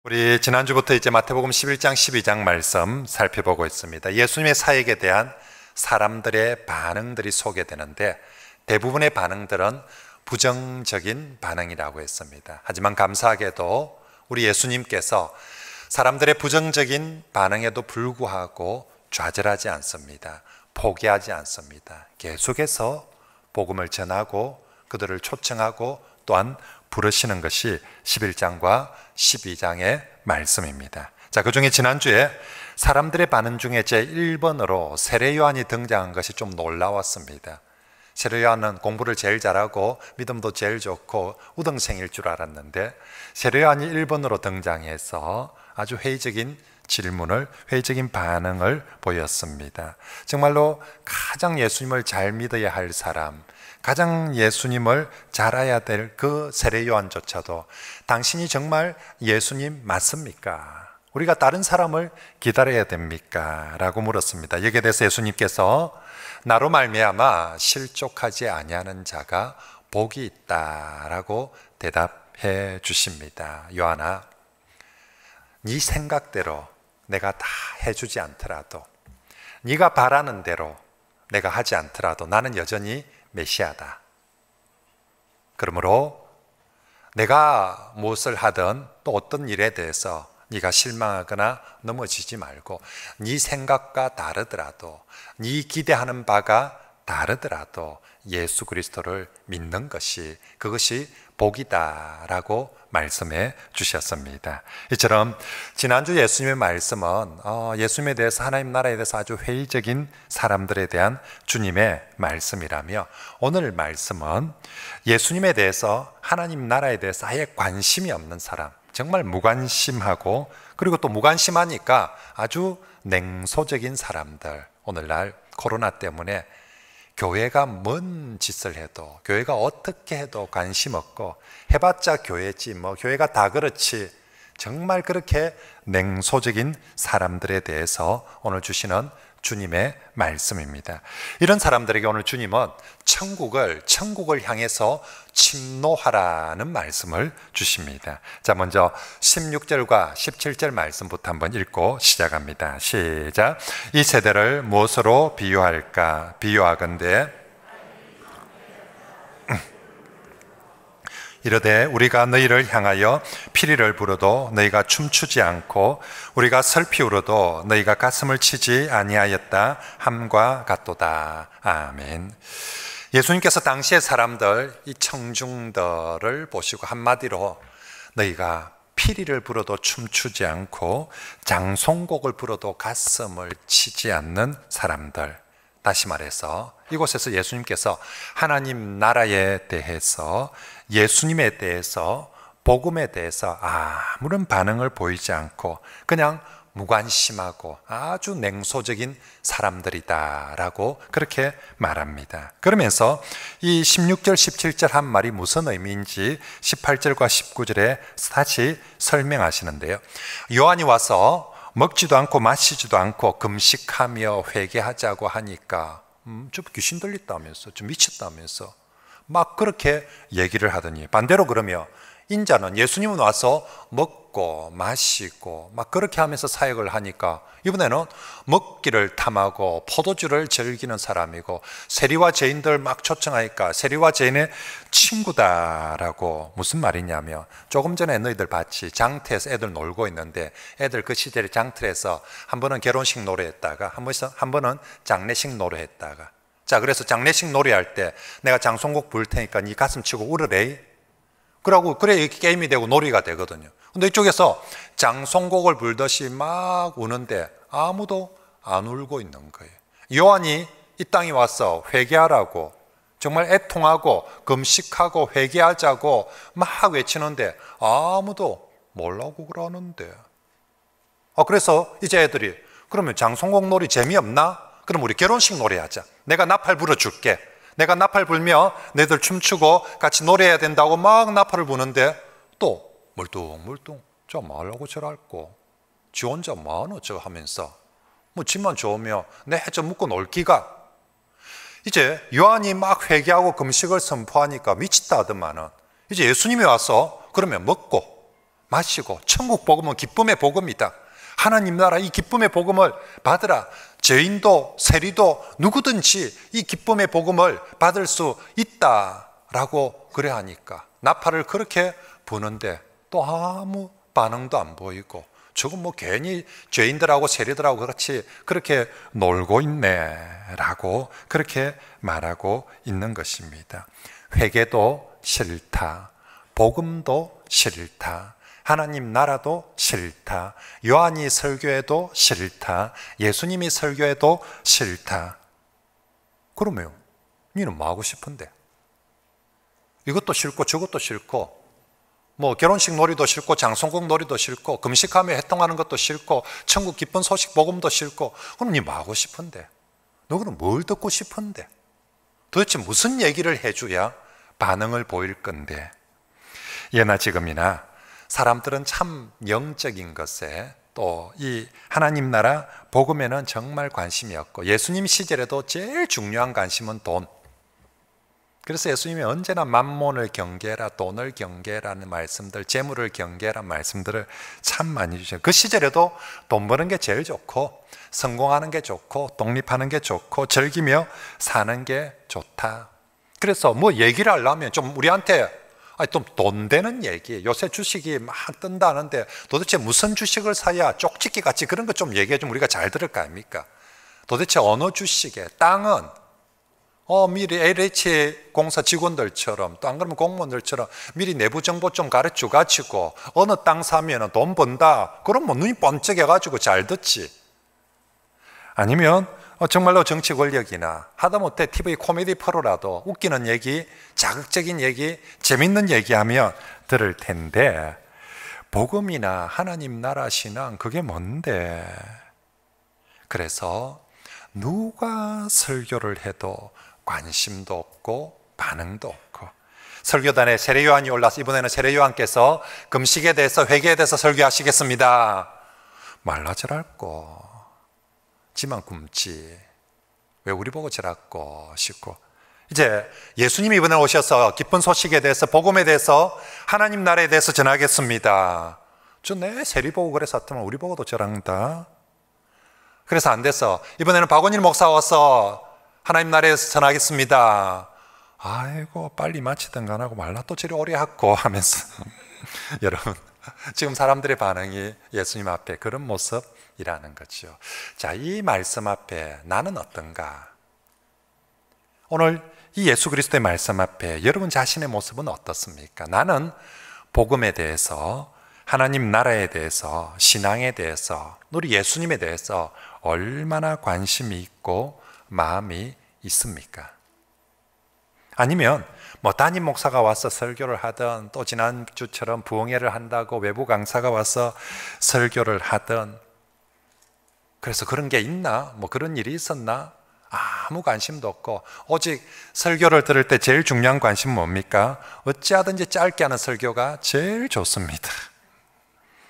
우리 지난주부터 이제 마태복음 11장, 12장 말씀 살펴보고 있습니다. 예수님의 사역에 대한 사람들의 반응들이 소개되는데 대부분의 반응들은 부정적인 반응이라고 했습니다. 하지만 감사하게도 우리 예수님께서 사람들의 부정적인 반응에도 불구하고 좌절하지 않습니다. 포기하지 않습니다. 계속해서 복음을 전하고 그들을 초청하고 또한 부르시는 것이 11장과 12장의 말씀입니다. 자, 그 중에 지난주에 사람들의 반응 중에 제1번으로 세례 요한이 등장한 것이 좀 놀라웠습니다. 세례 요한은 공부를 제일 잘하고 믿음도 제일 좋고 우등생일 줄 알았는데 세례 요한이 1번으로 등장해서 아주 회의적인 질문을, 회의적인 반응을 보였습니다. 정말로 가장 예수님을 잘 믿어야 할 사람, 가장 예수님을 잘 알아야 될 그 세례 요한조차도 당신이 정말 예수님 맞습니까? 우리가 다른 사람을 기다려야 됩니까? 라고 물었습니다. 여기에 대해서 예수님께서 나로 말미암아 실족하지 아니하는 자가 복이 있다라고 대답해 주십니다. 요한아, 네 생각대로 내가 다 해주지 않더라도, 네가 바라는 대로 내가 하지 않더라도 나는 여전히 메시아다. 그러므로 내가 무엇을 하든 또 어떤 일에 대해서 네가 실망하거나 넘어지지 말고 네 생각과 다르더라도, 네 기대하는 바가 다르더라도 예수 그리스도를 믿는 것이, 그것이 복이다라고 말씀해 주셨습니다. 이처럼 지난주 예수님의 말씀은 예수님에 대해서, 하나님 나라에 대해서 아주 회의적인 사람들에 대한 주님의 말씀이라며, 오늘 말씀은 예수님에 대해서, 하나님 나라에 대해서 아예 관심이 없는 사람, 정말 무관심하고, 그리고 또 무관심하니까 아주 냉소적인 사람들, 오늘날 코로나 때문에 교회가 뭔 짓을 해도, 교회가 어떻게 해도 관심 없고, 해봤자 교회지 뭐 교회가 다 그렇지, 정말 그렇게 냉소적인 사람들에 대해서 오늘 주시는 주님의 말씀입니다. 이런 사람들에게 오늘 주님은 천국을 향해서 침노하라는 말씀을 주십니다. 자, 먼저 16절과 17절 말씀부터 한번 읽고 시작합니다. 시작. 이 세대를 무엇으로 비유할까? 비유하건대 이르되 우리가 너희를 향하여 피리를 부어도 너희가 춤추지 않고 우리가 슬피 울어도 너희가 가슴을 치지 아니하였다 함과 같도다. 아멘. 예수님께서 당시의 사람들, 이 청중들을 보시고 한마디로 너희가 피리를 불어도 춤추지 않고 장송곡을 불어도 가슴을 치지 않는 사람들, 다시 말해서 이곳에서 예수님께서 하나님 나라에 대해서, 예수님에 대해서, 복음에 대해서 아무런 반응을 보이지 않고 그냥 무관심하고 아주 냉소적인 사람들이다라고 그렇게 말합니다. 그러면서 이 16절, 17절 한 말이 무슨 의미인지 18절과 19절에 다시 설명하시는데요. 요한이 와서 먹지도 않고 마시지도 않고 금식하며 회개하자고 하니까 좀 귀신 들렸다면서, 좀 미쳤다면서 막 그렇게 얘기를 하더니, 반대로 그러면 인자는, 예수님은 와서 먹고 마시고 막 그렇게 하면서 사역을 하니까 이번에는 먹기를 탐하고 포도주를 즐기는 사람이고 세리와 죄인들 막 초청하니까 세리와 죄인의 친구다라고. 무슨 말이냐면, 조금 전에 너희들 봤지, 장터에서 애들 놀고 있는데 애들 그 시절에 장터에서 한 번은 결혼식 노래했다가 한 번은 장례식 노래했다가, 자, 그래서 장례식 노래할 때 내가 장송곡 부를 테니까 네 가슴 치고 울으래. 그러고 그래 이렇게 게임이 되고 놀이가 되거든요. 근데 이쪽에서 장송곡을 불듯이 막 우는데 아무도 안 울고 있는 거예요. 요한이 이 땅에 와서 회개하라고, 정말 애통하고 금식하고 회개하자고 막 외치는데 아무도 뭐라고 그러는데. 그래서 이제 애들이, 그러면 장송곡 놀이 재미없나? 그럼 우리 결혼식 노래하자. 내가 나팔 불어줄게. 내가 나팔 불며 너희들 춤추고 같이 노래해야 된다고 막 나팔을 부는데 또 멀뚱멀뚱 저 말라고 저랄고 지 혼자 뭐하노 저 하면서 뭐 집만 좋으며 내 저 묻고 놀기가. 이제 요한이 막 회개하고 금식을 선포하니까 미쳤다 하더만은 이제 예수님이 와서 그러면 먹고 마시고 천국 복음은 기쁨의 복음이다. 하나님 나라 이 기쁨의 복음을 받으라. 죄인도 세리도 누구든지 이 기쁨의 복음을 받을 수 있다라고 그래 하니까 나팔을 그렇게 부는데 또 아무 반응도 안 보이고 저건 뭐 괜히 죄인들하고 세리들하고 그렇게 놀고 있네 라고 그렇게 말하고 있는 것입니다. 회개도 싫다, 복음도 싫다, 하나님 나라도 싫다, 요한이 설교해도 싫다, 예수님이 설교해도 싫다. 그러면 니는 뭐 하고 싶은데? 이것도 싫고 저것도 싫고 뭐 결혼식 놀이도 싫고 장송국 놀이도 싫고 금식하며 해통하는 것도 싫고 천국 기쁜 소식 복음도 싫고 그럼 니 뭐 하고 싶은데? 너 그럼 뭘 듣고 싶은데? 도대체 무슨 얘기를 해줘야 반응을 보일 건데? 예나 지금이나 사람들은 참 영적인 것에 또 이 하나님 나라 복음에는 정말 관심이 없고 예수님 시절에도 제일 중요한 관심은 돈. 그래서 예수님이 언제나 만몬을 경계해라, 돈을 경계해라는 말씀들, 재물을 경계해라는 말씀들을 참 많이 주셔요. 그 시절에도 돈 버는 게 제일 좋고 성공하는 게 좋고 독립하는 게 좋고 즐기며 사는 게 좋다. 그래서 뭐 얘기를 하려면 좀 우리한테 좀 돈 되는 얘기, 요새 주식이 막 뜬다는데 도대체 무슨 주식을 사야 쪽집기 같이 그런 거 좀 얘기해 주면 우리가 잘 들을 거 아닙니까? 도대체 어느 주식에, 땅은 미리 LH 공사 직원들처럼 또 안 그러면 공무원들처럼 미리 내부 정보 좀 가르쳐 가지고 어느 땅 사면 돈 번다. 그럼 뭐 눈이 번쩍해 가지고 잘 듣지. 아니면 정말로 정치 권력이나 하다못해 TV 코미디 프로라도 웃기는 얘기, 자극적인 얘기, 재밌는 얘기하면 들을 텐데 복음이나 하나님 나라 신앙 그게 뭔데? 그래서 누가 설교를 해도 관심도 없고 반응도 없고 설교단에 세례요한이 올라서 이번에는 세례요한께서 금식에 대해서 회개에 대해서 설교하시겠습니다. 말라절할고 지만 굶지 왜 우리 보고 저랄고 싶고 이제 예수님이 이번에 오셔서 기쁜 소식에 대해서 복음에 대해서 하나님 나라에 대해서 전하겠습니다. 저 내 세리 보고 그랬었더만 우리 보고도 저랑다. 그래서 안 돼서 이번에는 박원일 목사 와서 하나님 나라에서 전하겠습니다. 아이고 빨리 마치든가 하고 말라 또 저리 오래 하고 하면서 여러분 지금 사람들의 반응이 예수님 앞에 그런 모습이라는 거죠. 자, 이 말씀 앞에 나는 어떤가? 오늘 이 예수 그리스도의 말씀 앞에 여러분 자신의 모습은 어떻습니까? 나는 복음에 대해서 하나님 나라에 대해서 신앙에 대해서 우리 예수님에 대해서 얼마나 관심이 있고 마음이 있습니까? 아니면 뭐 담임 목사가 와서 설교를 하든 또 지난주처럼 부흥회를 한다고 외부 강사가 와서 설교를 하든 그래서 그런 게 있나? 뭐 그런 일이 있었나? 아무 관심도 없고 오직 설교를 들을 때 제일 중요한 관심은 뭡니까? 어찌하든지 짧게 하는 설교가 제일 좋습니다.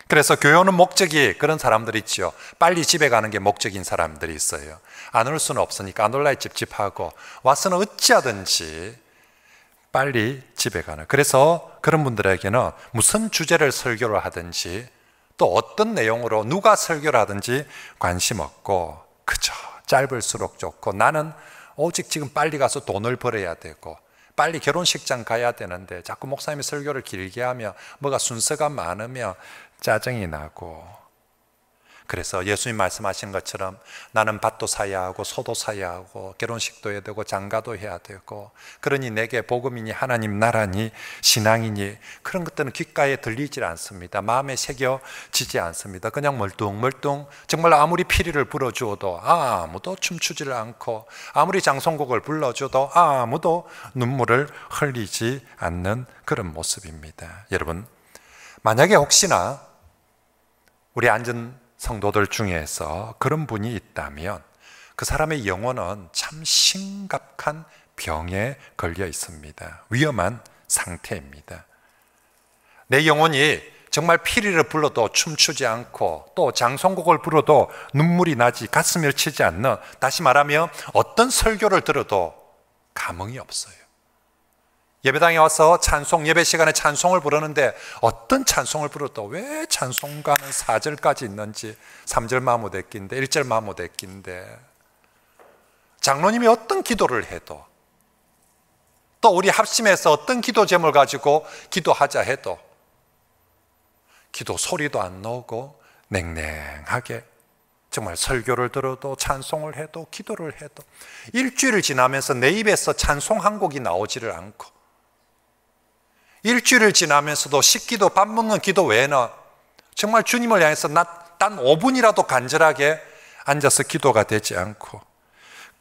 그래서 교회 오는 목적이 그런 사람들이 있죠. 빨리 집에 가는 게 목적인 사람들이 있어요. 안 올 수는 없으니까 안 올라야 찝찝하고 와서는 어찌하든지 빨리 집에 가는. 그래서 그런 분들에게는 무슨 주제를 설교를 하든지 또 어떤 내용으로 누가 설교를 하든지 관심 없고 그저 짧을수록 좋고 나는 오직 지금 빨리 가서 돈을 벌어야 되고 빨리 결혼식장 가야 되는데 자꾸 목사님이 설교를 길게 하며 뭐가 순서가 많으며 짜증이 나고 그래서 예수님 말씀하신 것처럼 나는 밭도 사야 하고 소도 사야 하고 결혼식도 해야 되고 장가도 해야 되고 그러니 내게 복음이니 하나님 나라니 신앙이니 그런 것들은 귓가에 들리질 않습니다. 마음에 새겨지지 않습니다. 그냥 멀뚱멀뚱 정말 아무리 피리를 불어주어도 아무도 춤추지를 않고 아무리 장송곡을 불러줘도 아무도 눈물을 흘리지 않는 그런 모습입니다. 여러분 만약에 혹시나 우리 앉은 성도들 중에서 그런 분이 있다면 그 사람의 영혼은 참 심각한 병에 걸려 있습니다. 위험한 상태입니다. 내 영혼이 정말 피리를 불러도 춤추지 않고 또 장송곡을 불어도 눈물이 나지 가슴이 치지 않는 다시 말하면 어떤 설교를 들어도 감흥이 없어요. 예배당에 와서 찬송, 예배 시간에 찬송을 부르는데 어떤 찬송을 부르도 왜 찬송가는 4절까지 있는지, 3절 마모데끼인데 1절 마모데끼인데, 장로님이 어떤 기도를 해도, 또 우리 합심해서 어떤 기도 제목을 가지고 기도하자 해도 기도 소리도 안 나오고 냉랭하게, 정말 설교를 들어도 찬송을 해도 기도를 해도 일주일을 지나면서 내 입에서 찬송 한 곡이 나오지를 않고, 일주일을 지나면서도 식기도 밥 먹는 기도 외에는 정말 주님을 향해서 단 5분이라도 간절하게 앉아서 기도가 되지 않고,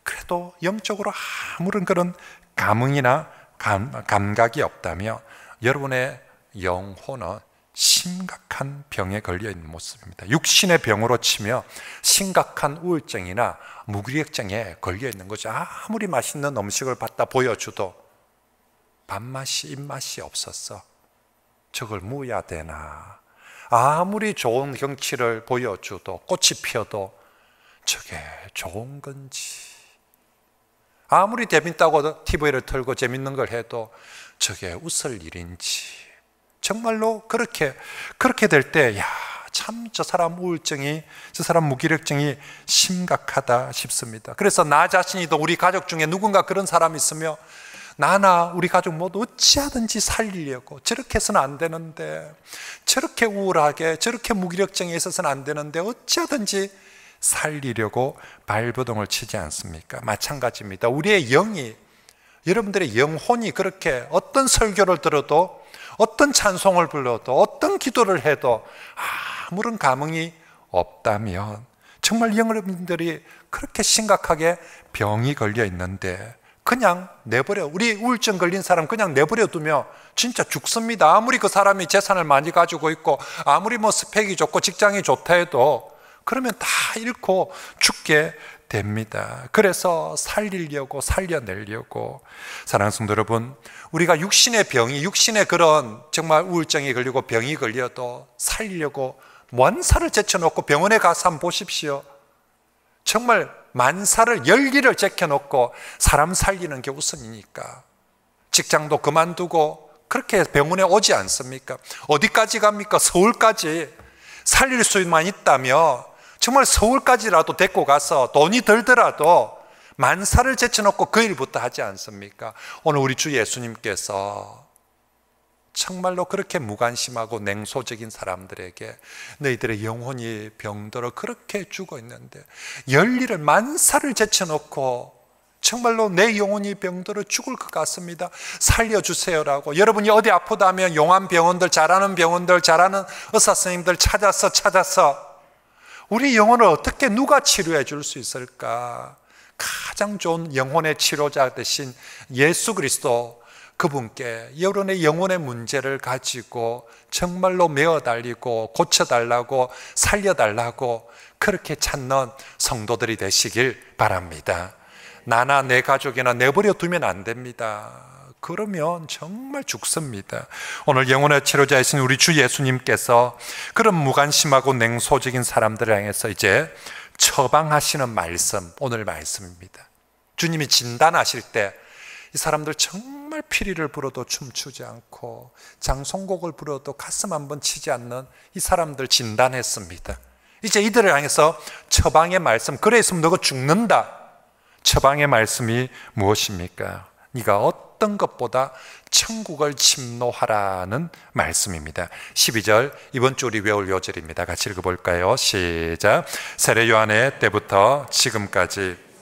그래도 영적으로 아무런 그런 감흥이나 감각이 없다면 여러분의 영혼은 심각한 병에 걸려 있는 모습입니다. 육신의 병으로 치며 심각한 우울증이나 무기력증에 걸려 있는 거죠. 아무리 맛있는 음식을 갖다 보여줘도 밥맛이 입맛이 없었어. 저걸 무야 되나. 아무리 좋은 경치를 보여줘도, 꽃이 피어도 저게 좋은 건지, 아무리 재밌다고 TV를 틀고 재밌는 걸 해도 저게 웃을 일인지, 정말로 그렇게 될 때, 야, 참 저 사람 우울증이, 저 사람 무기력증이 심각하다 싶습니다. 그래서 나 자신이도 우리 가족 중에 누군가 그런 사람이 있으며, 나나 우리 가족 모두 어찌하든지 살리려고, 저렇게 해서는 안 되는데, 저렇게 우울하게, 저렇게 무기력증에 있어서는 안 되는데 어찌하든지 살리려고 발버둥을 치지 않습니까? 마찬가지입니다. 우리의 영이, 여러분들의 영혼이 그렇게 어떤 설교를 들어도, 어떤 찬송을 불러도, 어떤 기도를 해도 아무런 감흥이 없다면 정말 여러분들이 그렇게 심각하게 병이 걸려 있는데 그냥 내버려, 우리 우울증 걸린 사람 그냥 내버려 두면 진짜 죽습니다. 아무리 그 사람이 재산을 많이 가지고 있고, 아무리 뭐 스펙이 좋고 직장이 좋다 해도 그러면 다 잃고 죽게 됩니다. 그래서 살리려고, 살려내려고. 사랑하는 성도 여러분, 우리가 육신의 병이, 육신의 그런 정말 우울증이 걸리고 병이 걸려도 살리려고 만사를 제쳐놓고 병원에 가서 한번 보십시오. 정말 만사를, 열기를 제껴놓고 사람 살리는 게 우선이니까 직장도 그만두고 그렇게 병원에 오지 않습니까? 어디까지 갑니까? 서울까지. 살릴 수만 있다면 정말 서울까지라도 데리고 가서 돈이 들더라도 만사를 제쳐놓고 그 일부터 하지 않습니까? 오늘 우리 주 예수님께서 정말로 그렇게 무관심하고 냉소적인 사람들에게 너희들의 영혼이 병들어 그렇게 죽어 있는데 열일을 만사를 제쳐놓고 정말로 내 영혼이 병들어 죽을 것 같습니다, 살려주세요라고. 여러분이 어디 아프다 하면 용한 병원들, 잘하는 병원들, 잘하는 의사 선생님들 찾아서 우리 영혼을 어떻게 누가 치료해 줄 수 있을까? 가장 좋은 영혼의 치료자 되신 예수 그리스도, 그분께 여러분의 영혼의 문제를 가지고 정말로 메어달리고 고쳐달라고 살려달라고 그렇게 찾는 성도들이 되시길 바랍니다. 나나 내 가족이나 내버려 두면 안 됩니다. 그러면 정말 죽습니다. 오늘 영혼의 치료자이신 우리 주 예수님께서 그런 무관심하고 냉소적인 사람들을 향해서 이제 처방하시는 말씀, 오늘 말씀입니다. 주님이 진단하실 때 이 사람들 정말 피리를 불어도 춤추지 않고 장송곡을 불어도 가슴 한번 치지 않는 이 사람들 진단했습니다. 이제 이들을 향해서 처방의 말씀, 그래 있으면 너가 죽는다. 처방의 말씀이 무엇입니까? 네가 어떤 것보다 천국을 침노하라는 말씀입니다. 12절, 이번 주 우리 외울 요절입니다. 같이 읽어볼까요? 시작. 세례 요한의 때부터 지금까지.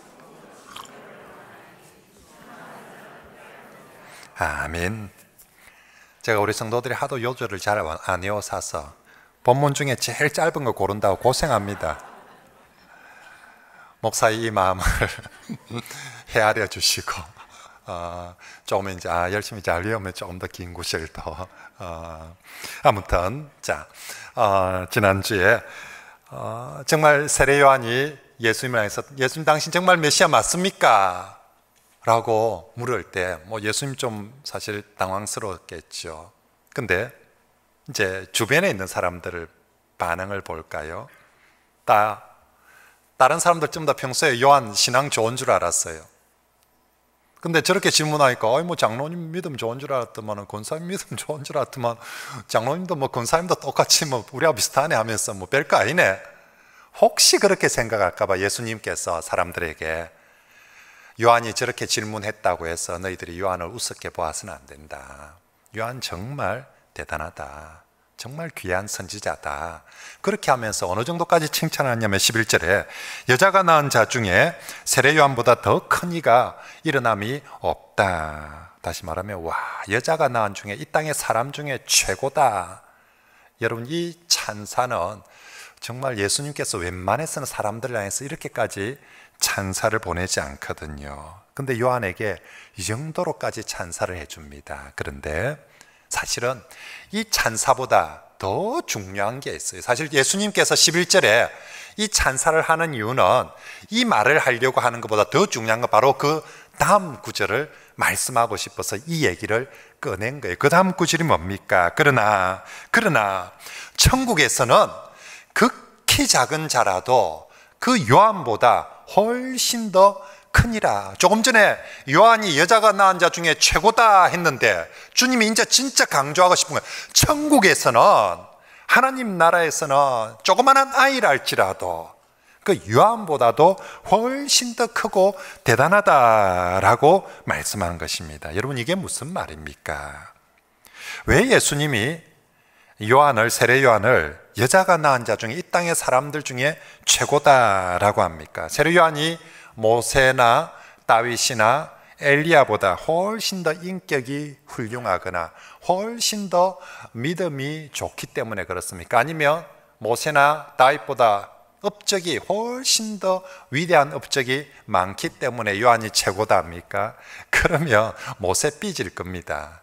아멘. 제가 우리 성도들이 하도 요절을 잘 안 외워서 본문 중에 제일 짧은 거 고른다고 고생합니다. 목사의 이 마음을 헤아려 주시고 조금 이제 열심히 잘 외우면 조금 더 긴 구절 더 아무튼 자 지난주에 정말 세례 요한이 예수님을 향해서 예수님 당신 정말 메시아 맞습니까? 라고 물을 때 뭐 예수님 좀 사실 당황스러웠겠죠. 근데 이제 주변에 있는 사람들을 반응을 볼까요? 다른 사람들 좀 더 평소에 요한 신앙 좋은 줄 알았어요. 근데 저렇게 질문하니까 뭐 장로님 믿음 좋은 줄 알았더만, 권사님 믿음 좋은 줄 알았더만, 장로님도 뭐 권사님도 똑같이 뭐 우리와 비슷하네 하면서 뭐 별거 아니네. 혹시 그렇게 생각할까봐 예수님께서 사람들에게 요한이 저렇게 질문했다고 해서 너희들이 요한을 우습게 보아서는 안 된다. 요한 정말 대단하다. 정말 귀한 선지자다. 그렇게 하면서 어느 정도까지 칭찬하냐면 11절에 여자가 낳은 자 중에 세례 요한보다 더 큰 이가 일어남이 없다. 다시 말하면 와, 여자가 낳은 중에 이 땅의 사람 중에 최고다. 여러분, 이 찬사는 정말 예수님께서 웬만해서는 사람들을 향해서 이렇게까지 찬사를 보내지 않거든요. 근데 요한에게 이 정도로까지 찬사를 해줍니다. 그런데 사실은 이 찬사보다 더 중요한 게 있어요. 사실 예수님께서 11절에 이 찬사를 하는 이유는 이 말을 하려고 하는 것보다 더 중요한 건 바로 그 다음 구절을 말씀하고 싶어서 이 얘기를 꺼낸 거예요. 그 다음 구절이 뭡니까? 그러나 천국에서는 극히 작은 자라도 그 요한보다 훨씬 더 크니라. 조금 전에 요한이 여자가 낳은 자 중에 최고다 했는데 주님이 이제 진짜 강조하고 싶은 거예요. 천국에서는, 하나님 나라에서는 조그마한 아이랄지라도 그 요한보다도 훨씬 더 크고 대단하다라고 말씀하는 것입니다. 여러분, 이게 무슨 말입니까? 왜 예수님이 세례 요한을 여자가 낳은 자 중에 이 땅의 사람들 중에 최고다라고 합니까? 세례 요한이 모세나 다윗이나 엘리야보다 훨씬 더 인격이 훌륭하거나 훨씬 더 믿음이 좋기 때문에 그렇습니까? 아니면 모세나 다윗보다 업적이 훨씬 더 위대한 업적이 많기 때문에 요한이 최고다 합니까? 그러면 모세 삐질 겁니다.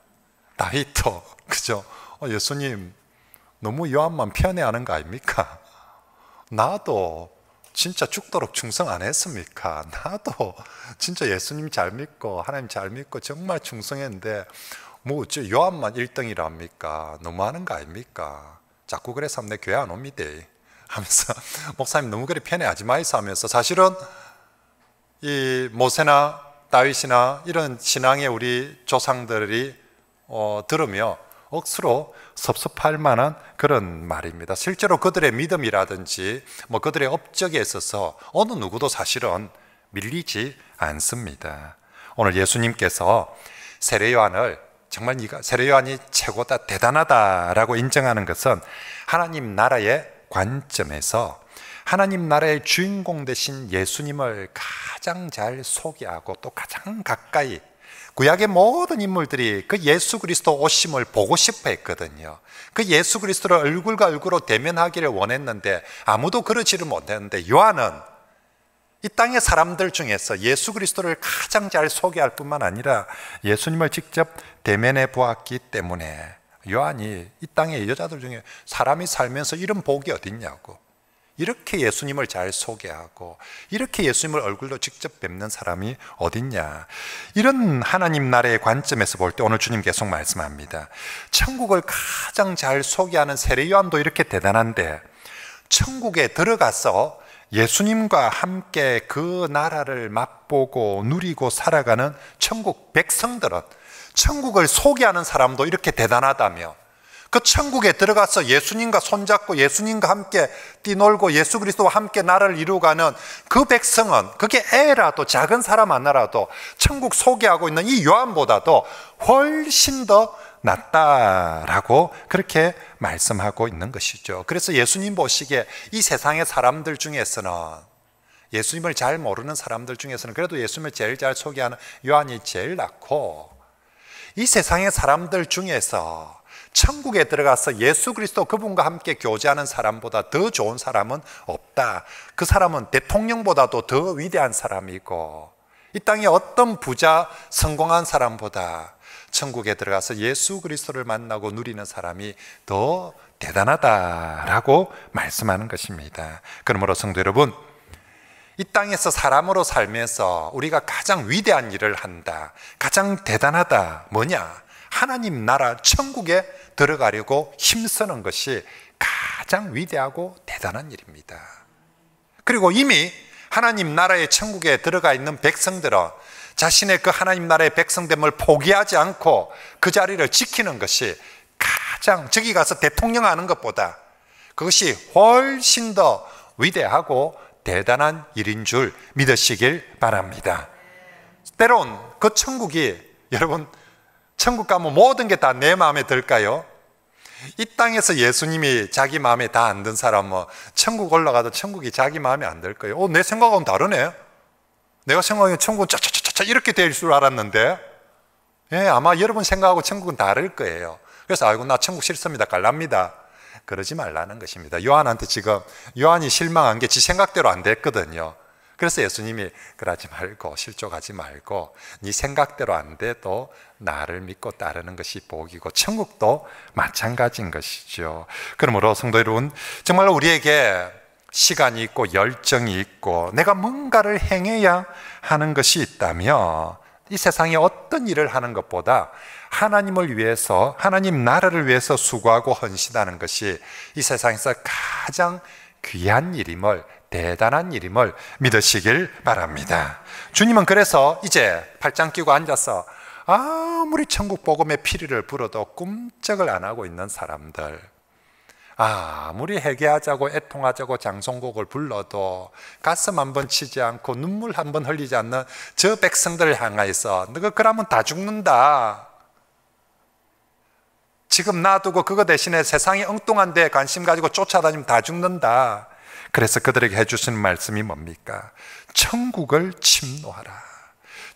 다윗도, 그죠? 예수님 너무 요한만 편애하는 거 아닙니까? 나도 진짜 죽도록 충성 안 했습니까? 나도 진짜 예수님 잘 믿고 하나님 잘 믿고 정말 충성했는데 뭐 저 요한만 1등이라 합니까? 너무하는 거 아닙니까? 자꾸 그래서 내 교회 안 옵니다 하면서 목사님 너무 그래 편애하지 마이소 하면서, 사실은 이 모세나 다윗이나 이런 신앙의 우리 조상들이 들으며 억수로 섭섭할 만한 그런 말입니다. 실제로 그들의 믿음이라든지 뭐 그들의 업적에 있어서 어느 누구도 사실은 밀리지 않습니다. 오늘 예수님께서 세례 요한을 정말 세례 요한이 최고다, 대단하다라고 인정하는 것은 하나님 나라의 관점에서 하나님 나라의 주인공 되신 예수님을 가장 잘 소개하고 또 가장 가까이, 구약의 모든 인물들이 그 예수 그리스도 오심을 보고 싶어 했거든요. 그 예수 그리스도를 얼굴과 얼굴로 대면하기를 원했는데 아무도 그러지를 못했는데 요한은 이 땅의 사람들 중에서 예수 그리스도를 가장 잘 소개할 뿐만 아니라 예수님을 직접 대면해 보았기 때문에 요한이 이 땅의 여자들 중에 사람이 살면서 이런 복이 어딨냐고, 이렇게 예수님을 잘 소개하고 이렇게 예수님을 얼굴로 직접 뵙는 사람이 어딨냐, 이런 하나님 나라의 관점에서 볼 때 오늘 주님 계속 말씀합니다. 천국을 가장 잘 소개하는 세례 요한도 이렇게 대단한데 천국에 들어가서 예수님과 함께 그 나라를 맛보고 누리고 살아가는 천국 백성들은, 천국을 소개하는 사람도 이렇게 대단하다며, 그 천국에 들어가서 예수님과 손잡고 예수님과 함께 뛰놀고 예수 그리스도와 함께 나라를 이루어가는 그 백성은, 그게 애라도 작은 사람 하나라도 천국 소개하고 있는 이 요한보다도 훨씬 더 낫다라고 그렇게 말씀하고 있는 것이죠. 그래서 예수님 보시기에 이 세상의 사람들 중에서는, 예수님을 잘 모르는 사람들 중에서는 그래도 예수님을 제일 잘 소개하는 요한이 제일 낫고, 이 세상의 사람들 중에서 천국에 들어가서 예수 그리스도 그분과 함께 교제하는 사람보다 더 좋은 사람은 없다. 그 사람은 대통령보다도 더 위대한 사람이고, 이 땅에 어떤 부자 성공한 사람보다 천국에 들어가서 예수 그리스도를 만나고 누리는 사람이 더 대단하다라고 말씀하는 것입니다. 그러므로 성도 여러분, 이 땅에서 사람으로 살면서 우리가 가장 위대한 일을 한다, 가장 대단하다, 뭐냐? 하나님 나라 천국에 들어가려고 힘쓰는 것이 가장 위대하고 대단한 일입니다. 그리고 이미 하나님 나라의 천국에 들어가 있는 백성들은 자신의 그 하나님 나라의 백성됨을 포기하지 않고 그 자리를 지키는 것이 가장, 저기 가서 대통령 하는 것보다 그것이 훨씬 더 위대하고 대단한 일인 줄 믿으시길 바랍니다. 때론 그 천국이, 여러분 천국 가면 모든 게 다 내 마음에 들까요? 이 땅에서 예수님이 자기 마음에 다 안 든 사람은 천국 올라가도 천국이 자기 마음에 안 들 거예요. 내 생각하고는 다르네. 내가 생각하기엔 천국은 짜짜짜짜 이렇게 될 줄 알았는데, 아마 여러분 생각하고 천국은 다를 거예요. 그래서 아이고 나 천국 싫습니다, 갈랍니다, 그러지 말라는 것입니다. 요한한테 지금 요한이 실망한 게 지 생각대로 안 됐거든요. 그래서 예수님이 그러지 말고, 실족하지 말고, 네 생각대로 안 돼도 나를 믿고 따르는 것이 복이고, 천국도 마찬가지인 것이죠. 그러므로 성도 여러분, 정말 우리에게 시간이 있고 열정이 있고 내가 뭔가를 행해야 하는 것이 있다면 이 세상에 어떤 일을 하는 것보다 하나님을 위해서, 하나님 나라를 위해서 수고하고 헌신하는 것이 이 세상에서 가장 귀한 일임을, 대단한 일임을 믿으시길 바랍니다. 주님은 그래서 이제 팔짱 끼고 앉아서 아무리 천국 복음의 피리를 불어도 꿈쩍을 안 하고 있는 사람들, 아무리 회개하자고 애통하자고 장송곡을 불러도 가슴 한번 치지 않고 눈물 한번 흘리지 않는 저 백성들을 향하여서 너가 그러면 다 죽는다, 지금 놔두고 그거 대신에 세상에 엉뚱한 데 관심 가지고 쫓아다니면 다 죽는다. 그래서 그들에게 해주시는 말씀이 뭡니까? 천국을 침노하라.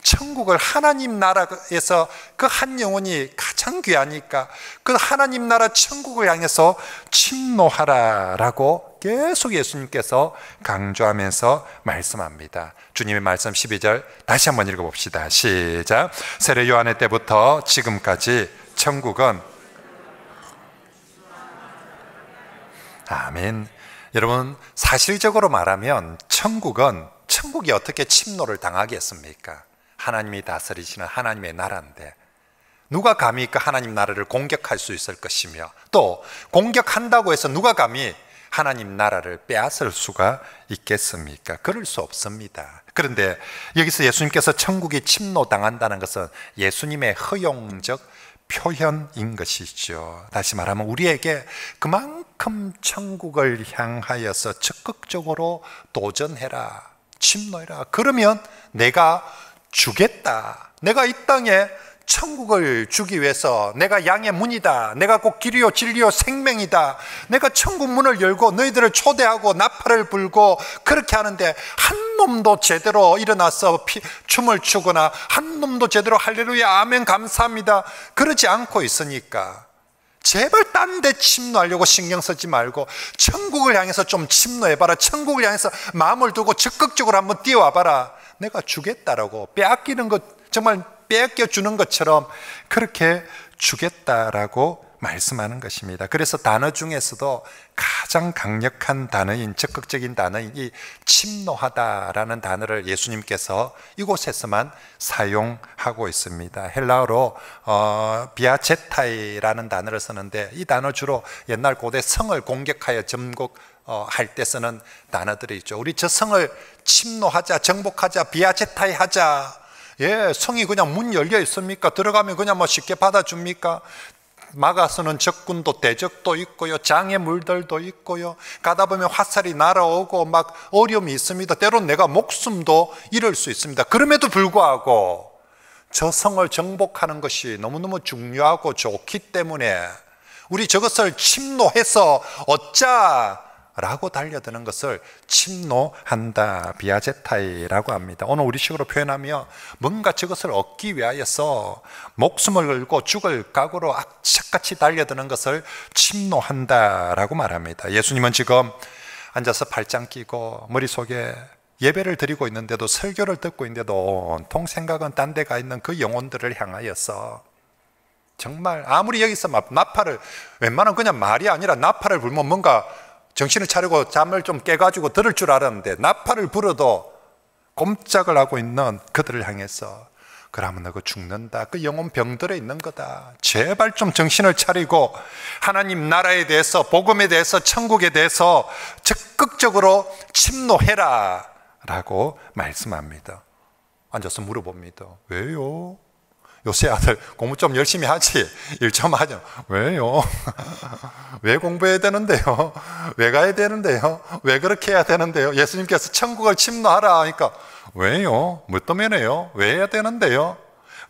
천국을, 하나님 나라에서 그 한 영혼이 가장 귀하니까 그 하나님 나라 천국을 향해서 침노하라라고 계속 예수님께서 강조하면서 말씀합니다. 주님의 말씀 12절 다시 한번 읽어봅시다. 시작. 세례 요한의 때부터 지금까지 천국은, 아멘. 여러분, 사실적으로 말하면 천국이 어떻게 침노를 당하겠습니까? 하나님이 다스리시는 하나님의 나라인데 누가 감히 그 하나님 나라를 공격할 수 있을 것이며, 또 공격한다고 해서 누가 감히 하나님 나라를 빼앗을 수가 있겠습니까? 그럴 수 없습니다. 그런데 여기서 예수님께서 천국이 침노당한다는 것은 예수님의 허용적 표현인 것이죠. 다시 말하면 우리에게 그만큼 천국을 향하여서 적극적으로 도전해라, 침노해라. 그러면 내가 주겠다. 내가 이 땅에 천국을 주기 위해서 내가 양의 문이다, 내가 곧 길이요 진리요 생명이다, 내가 천국 문을 열고 너희들을 초대하고 나팔을 불고 그렇게 하는데 한 놈도 제대로 일어나서 춤을 추거나 한 놈도 제대로 할렐루야 아멘 감사합니다 그러지 않고 있으니까 제발 딴 데 침노하려고 신경 쓰지 말고 천국을 향해서 좀 침노해봐라. 천국을 향해서 마음을 두고 적극적으로 한번 뛰어와봐라. 내가 주겠다라고, 빼앗기는 것, 정말 빼앗겨 주는 것처럼 그렇게 주겠다라고 말씀하는 것입니다. 그래서 단어 중에서도 가장 강력한 단어인, 적극적인 단어인 이 침노하다라는 단어를 예수님께서 이곳에서만 사용하고 있습니다. 헬라어로 비아제타이라는 단어를 쓰는데 이 단어 주로 옛날 고대 성을 공격하여 정복할 때 쓰는 단어들이 있죠. 우리 저 성을 침노하자, 정복하자, 비아제타이 하자. 성이 그냥 문 열려 있습니까? 들어가면 그냥 뭐 쉽게 받아줍니까? 막아서는 적군도 대적도 있고요, 장애물들도 있고요, 가다 보면 화살이 날아오고 막 어려움이 있습니다. 때론 내가 목숨도 잃을 수 있습니다. 그럼에도 불구하고 저 성을 정복하는 것이 너무너무 중요하고 좋기 때문에 우리 저것을 침노해서 얻자 라고 달려드는 것을 침노한다, 비아제타이라고 합니다. 오늘 우리식으로 표현하면 뭔가 저것을 얻기 위하여서 목숨을 걸고 죽을 각오로 악착같이 달려드는 것을 침노한다라고 말합니다. 예수님은 지금 앉아서 팔짱 끼고 머릿속에 예배를 드리고 있는데도, 설교를 듣고 있는데도 온통 생각은 딴 데 가 있는 그 영혼들을 향하여서 정말 아무리 여기서 나팔을, 웬만하면 그냥 말이 아니라 나팔을 불면 뭔가 정신을 차리고 잠을 좀 깨가지고 들을 줄 알았는데 나팔을 불어도 꼼짝을 하고 있는 그들을 향해서 그러면 너가 죽는다, 그 영혼 병들어 있는 거다, 제발 좀 정신을 차리고 하나님 나라에 대해서, 복음에 대해서, 천국에 대해서 적극적으로 침노해라 라고 말씀합니다. 앉아서 물어봅니다. 왜요? 요새 아들 공부 좀 열심히 하지? 일 좀 하죠. 왜요? 왜 공부해야 되는데요? 왜 가야 되는데요? 왜 그렇게 해야 되는데요? 예수님께서 천국을 침노하라 하니까 왜요? 뭐 때문에요? 왜 해야 되는데요?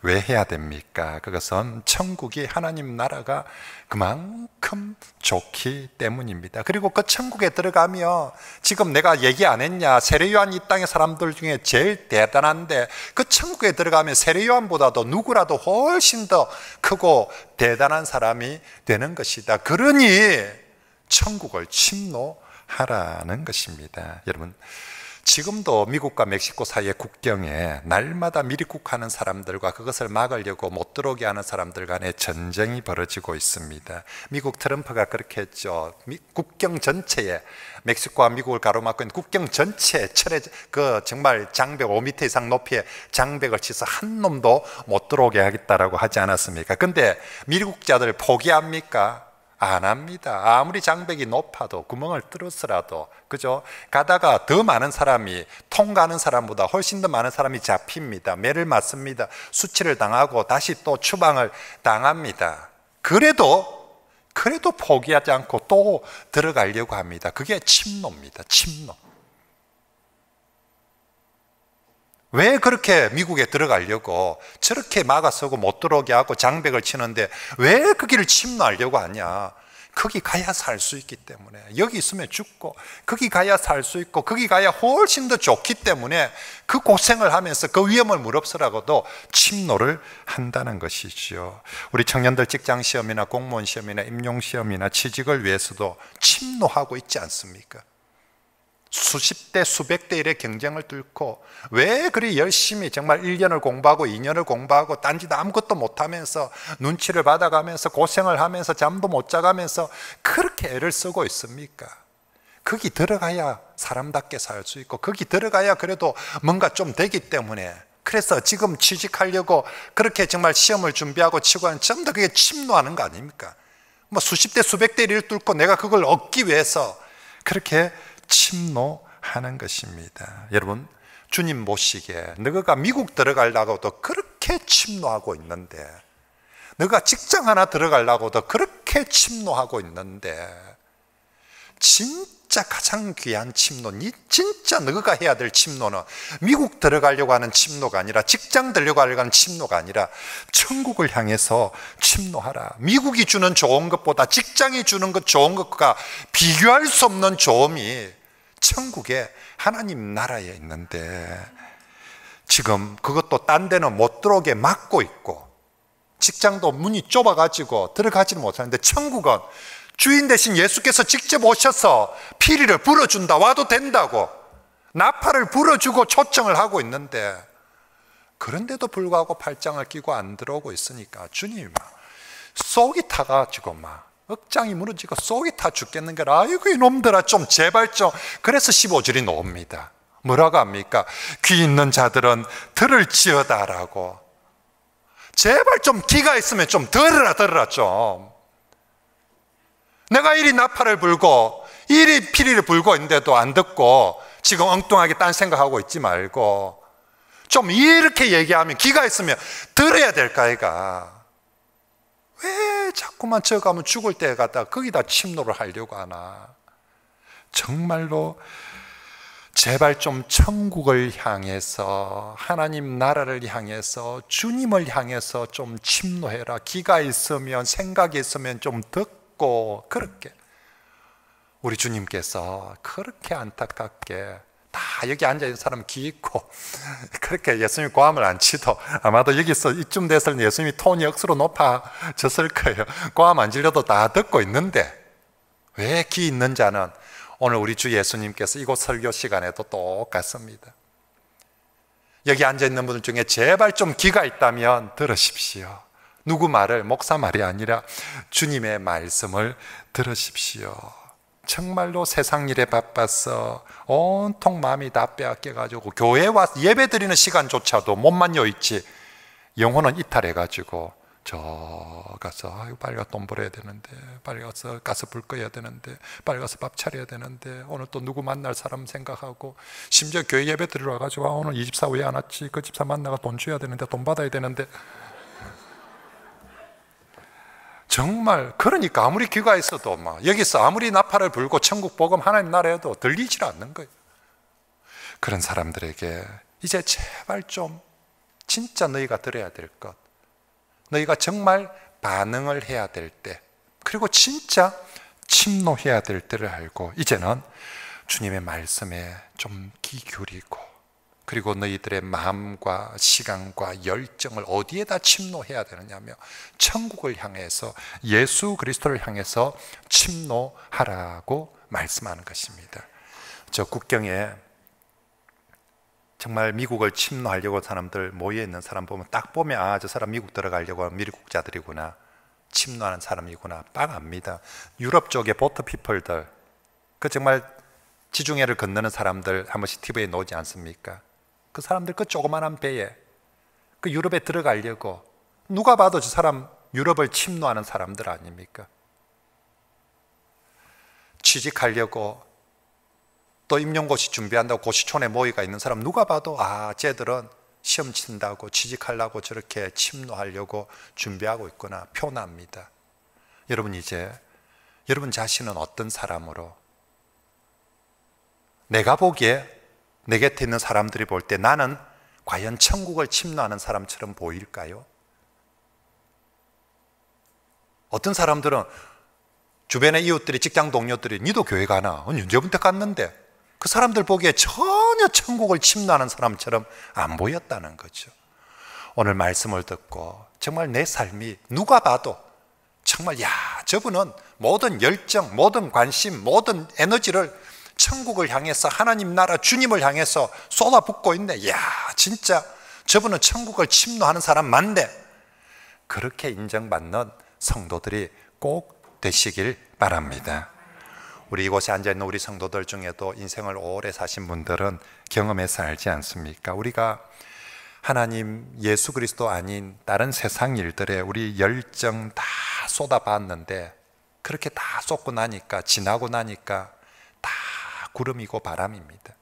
왜 해야 됩니까? 그것은 천국이 하나님 나라가 그만큼 좋기 때문입니다. 그리고 그 천국에 들어가면 지금 내가 얘기 안 했냐? 세례요한 이 땅의 사람들 중에 제일 대단한데 그 천국에 들어가면 세례요한보다도 누구라도 훨씬 더 크고 대단한 사람이 되는 것이다. 그러니 천국을 침노하라는 것입니다. 여러분, 지금도 미국과 멕시코 사이의 국경에 날마다 미입국하는 사람들과 그것을 막으려고 못 들어오게 하는 사람들 간의 전쟁이 벌어지고 있습니다. 미국 트럼프가 그렇게 했죠. 국경 전체에, 멕시코와 미국을 가로막고 있는 국경 전체에 정말 장벽 5m 이상 높이의 장벽을 치서 한 놈도 못 들어오게 하겠다라고 하지 않았습니까? 근데 미국자들 포기합니까? 안 합니다. 아무리 장벽이 높아도 구멍을 뚫었으라도, 그죠? 가다가 더 많은 사람이, 통과하는 사람보다 훨씬 더 많은 사람이 잡힙니다. 매를 맞습니다. 수치를 당하고 다시 또 추방을 당합니다. 그래도 포기하지 않고 또 들어가려고 합니다. 그게 침노입니다. 침노. 왜 그렇게 미국에 들어가려고 저렇게 막아서고 못 들어오게 하고 장벽을 치는데 왜 그 길을 침노하려고 하냐? 거기 가야 살 수 있기 때문에. 여기 있으면 죽고 거기 가야 살 수 있고 거기 가야 훨씬 더 좋기 때문에 그 고생을 하면서 그 위험을 무릅쓰라고도 침노를 한다는 것이죠. 우리 청년들 직장 시험이나 공무원 시험이나 임용 시험이나 취직을 위해서도 침노하고 있지 않습니까? 수십 대 수백 대 일의 경쟁을 뚫고 왜 그리 열심히 정말 1년을 공부하고 2년을 공부하고 딴짓 아무것도 못하면서 눈치를 받아가면서 고생을 하면서 잠도 못 자가면서 그렇게 애를 쓰고 있습니까? 거기 들어가야 사람답게 살 수 있고 거기 들어가야 그래도 뭔가 좀 되기 때문에, 그래서 지금 취직하려고 그렇게 정말 시험을 준비하고 치고 하는, 전부 다 그게 침노하는 거 아닙니까? 뭐 수십 대 수백 대 일을 뚫고 내가 그걸 얻기 위해서 그렇게 침노하는 것입니다. 여러분, 주님 모시게 너가 미국 들어가려고도 그렇게 침노하고 있는데, 너가 직장 하나 들어가려고도 그렇게 침노하고 있는데, 진짜 가장 귀한 침노, 진짜 너가 해야 될 침노는 미국 들어가려고 하는 침노가 아니라, 직장 들려고 하는 침노가 아니라 천국을 향해서 침노하라. 미국이 주는 좋은 것보다 직장이 주는 것 좋은 것과 비교할 수 없는 좋음이 천국에 하나님 나라에 있는데, 지금 그것도 딴 데는 못 들어오게 막고 있고 직장도 문이 좁아가지고 들어가지는 못하는데, 천국은 주인 대신 예수께서 직접 오셔서 피리를 불어준다, 와도 된다고 나팔을 불어주고 초청을 하고 있는데, 그런데도 불구하고 팔짱을 끼고 안 들어오고 있으니까 주님이 막 속이 타가지고 막 억장이 무너지고 속이 타 죽겠는 거라. 아이고 이놈들아 좀 제발 좀. 그래서 15절이 나옵니다. 뭐라고 합니까? 귀 있는 자들은 들을지어다라고. 제발 좀 귀가 있으면 좀 들으라 좀. 내가 이리 나팔을 불고 이리 피리를 불고 있는데도 안 듣고 지금 엉뚱하게 딴 생각하고 있지 말고 좀 이렇게 얘기하면, 귀가 있으면 들어야 될까 이가. 왜 자꾸만 저 가면 죽을 때 갖다 거기다 침노를 하려고 하나. 정말로 제발 좀 천국을 향해서, 하나님 나라를 향해서, 주님을 향해서 좀 침노해라. 귀가 있으면, 생각이 있으면 좀 듣고. 그렇게 우리 주님께서 그렇게 안타깝게 다 여기 앉아있는 사람 귀 있고 그렇게 예수님이 고함을 안 치도 아마도 여기서 이쯤 돼서 예수님이 톤이 억수로 높아졌을 거예요. 고함 안 질려도 다 듣고 있는데, 왜 귀 있는 자는 오늘 우리 주 예수님께서 이곳 설교 시간에도 똑같습니다. 여기 앉아있는 분들 중에 제발 좀 귀가 있다면 들으십시오. 누구 말을, 목사 말이 아니라 주님의 말씀을 들으십시오. 정말로 세상 일에 바빠서 온통 마음이 다 빼앗겨가지고 교회 와서 예배 드리는 시간조차도 못만 여있지 영혼은 이탈해가지고 저 가서 아이고 빨리 가서 돈 벌어야 되는데, 빨리 가서 가스불 꺼야 되는데, 빨리 가서 밥 차려야 되는데, 오늘 또 누구 만날 사람 생각하고, 심지어 교회 예배 들어와가지고 오늘 이 집사 왜 안 왔지? 그 집사 만나가 돈 줘야 되는데, 돈 받아야 되는데. 정말 그러니까 아무리 귀가 있어도 막 여기서 아무리 나팔을 불고 천국 복음 하나님 나라에도 들리질 않는 거예요. 그런 사람들에게 이제 제발 좀 진짜 너희가 들어야 될 것, 너희가 정말 반응을 해야 될 때, 그리고 진짜 침노해야 될 때를 알고 이제는 주님의 말씀에 좀 귀 기울이고, 그리고 너희들의 마음과 시간과 열정을 어디에다 침노해야 되느냐며 천국을 향해서, 예수 그리스도를 향해서 침노하라고 말씀하는 것입니다. 저 국경에 정말 미국을 침노하려고 사람들 모여있는 사람 보면 딱 보면 아, 저 사람 미국 들어가려고 하는 미국자들이구나, 침노하는 사람이구나 딱 압니다. 유럽 쪽에 보트 피플들, 그 정말 지중해를 건너는 사람들 한 번씩 TV에 나오지 않습니까? 그 사람들 그 조그만한 배에 그 유럽에 들어가려고, 누가 봐도 저 사람 유럽을 침노하는 사람들 아닙니까? 취직하려고 또 임용고시 준비한다고 고시촌에 모이가 있는 사람 누가 봐도 아, 쟤들은 시험 친다고 취직하려고 저렇게 침노하려고 준비하고 있구나, 표납니다. 여러분, 이제 여러분 자신은 어떤 사람으로, 내가 보기에 내 곁에 있는 사람들이 볼 때 나는 과연 천국을 침노하는 사람처럼 보일까요? 어떤 사람들은 주변의 이웃들이, 직장 동료들이 니도 교회 가나? 언제부터 갔는데? 그 사람들 보기에 전혀 천국을 침노하는 사람처럼 안 보였다는 거죠. 오늘 말씀을 듣고 정말 내 삶이 누가 봐도 정말 야, 저분은 모든 열정, 모든 관심, 모든 에너지를 천국을 향해서, 하나님 나라 주님을 향해서 쏟아붓고 있네. 야, 진짜 저분은 천국을 침노하는 사람 맞네. 그렇게 인정받는 성도들이 꼭 되시길 바랍니다. 우리 이곳에 앉아있는 우리 성도들 중에도 인생을 오래 사신 분들은 경험해서 알지 않습니까? 우리가 하나님, 예수 그리스도 아닌 다른 세상 일들에 우리 열정 다 쏟아봤는데, 그렇게 다 쏟고 나니까, 지나고 나니까 다 구름이고 바람입니다.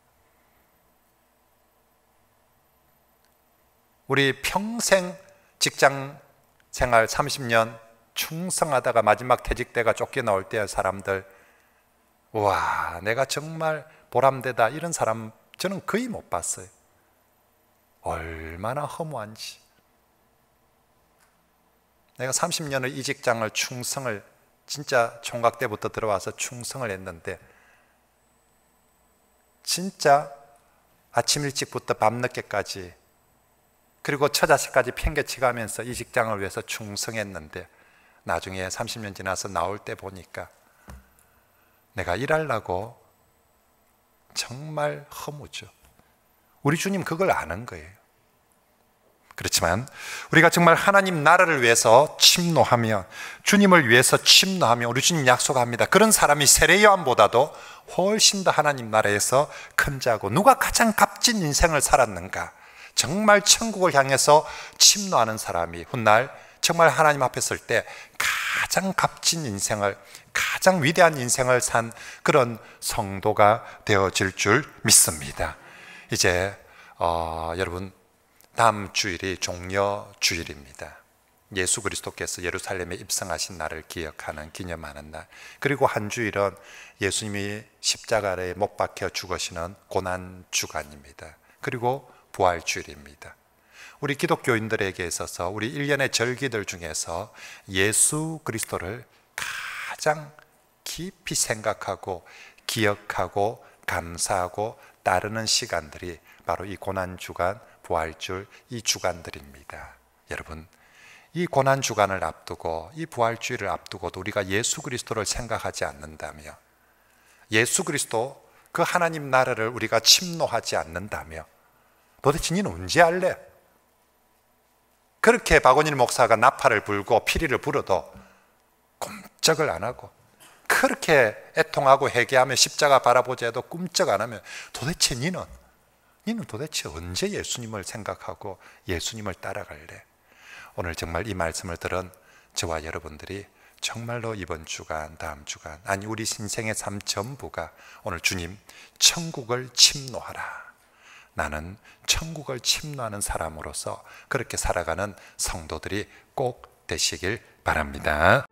우리 평생 직장 생활 30년 충성하다가 마지막 퇴직 때가 쫓겨나올 때의 사람들, 와, 내가 정말 보람되다, 이런 사람 저는 거의 못 봤어요. 얼마나 허무한지. 내가 30년을 이 직장을 충성을, 진짜 총각 때부터 들어와서 충성을 했는데, 진짜 아침 일찍부터 밤늦게까지, 그리고 처자식까지 팽개치가면서 이 직장을 위해서 충성했는데, 나중에 30년 지나서 나올 때 보니까 내가 일하려고 정말 허무죠. 우리 주님 그걸 아는 거예요. 그렇지만 우리가 정말 하나님 나라를 위해서 침노하며, 주님을 위해서 침노하며, 우리 주님 약속합니다. 그런 사람이 세례 요한보다도 훨씬 더 하나님 나라에서 큰 자고, 누가 가장 값진 인생을 살았는가, 정말 천국을 향해서 침노하는 사람이 훗날 정말 하나님 앞에 설 때 가장 값진 인생을, 가장 위대한 인생을 산 그런 성도가 되어질 줄 믿습니다. 이제 여러분, 다음 주일이 종려 주일입니다. 예수 그리스도께서 예루살렘에 입성하신 날을 기억하는, 기념하는 날, 그리고 한 주일은 예수님이 십자가에 못 박혀 죽으시는 고난 주간입니다. 그리고 부활 주일입니다. 우리 기독교인들에게 있어서 우리 1년의 절기들 중에서 예수 그리스도를 가장 깊이 생각하고 기억하고 감사하고 따르는 시간들이 바로 이 고난주간, 부활주일, 이 주간들입니다. 여러분, 이 고난주간을 앞두고, 이 부활주일을 앞두고도 우리가 예수 그리스도를 생각하지 않는다며, 예수 그리스도 그 하나님 나라를 우리가 침노하지 않는다며, 도대체 니는 언제 할래? 그렇게 박원일 목사가 나팔을 불고 피리를 불어도 꼼짝을 안 하고, 그렇게 애통하고 회개하며 십자가 바라보자 해도 꿈쩍 안 하면, 도대체 니는 도대체 언제 예수님을 생각하고 예수님을 따라갈래? 오늘 정말 이 말씀을 들은 저와 여러분들이 정말로 이번 주간, 다음 주간, 아니 우리 인생의 삶 전부가 오늘 주님 천국을 침노하라, 나는 천국을 침노하는 사람으로서 그렇게 살아가는 성도들이 꼭 되시길 바랍니다.